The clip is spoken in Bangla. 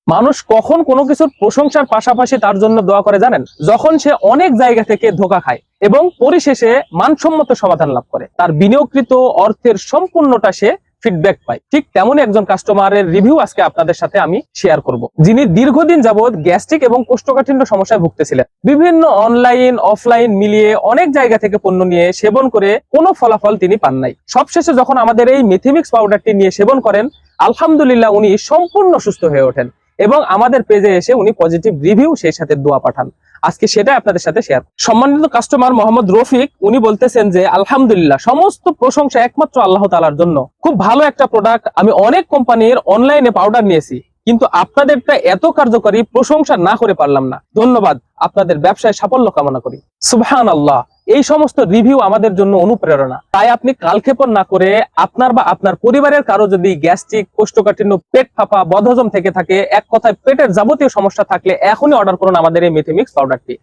মানুষ কখন কোনো কিছুর প্রশংসার পাশাপাশি তার জন্য দোয়া করে জানেন? যখন সে অনেক জায়গা থেকে ধোঁকা খায় এবং পরিশেষে মানসম্মত সমাধান লাভ করে, তার বিনিয়োগকৃত অর্থের সম্পূর্ণটা সে ফিডব্যাক পায়। ঠিক তেমনই একজন কাস্টমারের রিভিউ আজকে আপনাদের সাথে আমি শেয়ার করব, যিনি দীর্ঘদিন যাবৎ গ্যাস্ট্রিক এবং কোষ্ঠকাঠিন্য সমস্যায় ভুগতেছিলেন। বিভিন্ন অনলাইন অফলাইন মিলিয়ে অনেক জায়গা থেকে পণ্য নিয়ে সেবন করে কোনো ফলাফল তিনি পান নাই। সবশেষে যখন আমাদের এই মেথিমিক্স পাউডারটি নিয়ে সেবন করেন, আলহামদুলিল্লাহ উনি সম্পূর্ণ সুস্থ হয়ে ওঠেন এবং আমাদের পেজে এসে উনি পজিটিভ রিভিউ সেই সাথে দোয়া পাঠান। আজকে সেটা আপনাদের সাথে শেয়ার। সম্মানিত কাস্টমার মোহাম্মদ রফিক, উনি বলতেছেন যে আলহামদুলিল্লাহ সমস্ত প্রশংসা একমাত্র আল্লাহ তাআলার জন্য। খুব ভালো একটা প্রোডাক্ট। আমি অনেক কোম্পানির অনলাইনে পাউডার নিয়েছি, কিন্তু আপনাদেরটা এত কার্যকরী, প্রশংসা না করে পারলাম না। ধন্যবাদ, আপনাদের ব্যবসায় সাফল্য কামনা করি। সুবহানাল্লাহ। এই সমস্ত রিভিউ আমাদের জন্য অনুপ্রেরণা। তাই আপনি কালক্ষেপণ না করে আপনার বা আপনার পরিবারের কারো যদি গ্যাস্ট্রিক, কোষ্ঠকাঠিন্য, পেট ফাঁপা, বদহজম থেকে থাকে, এক কথায় পেটের যাবতীয় সমস্যা থাকলে এখনই অর্ডার করুন আমাদের এই মেথিমিক্স পাউডারটি।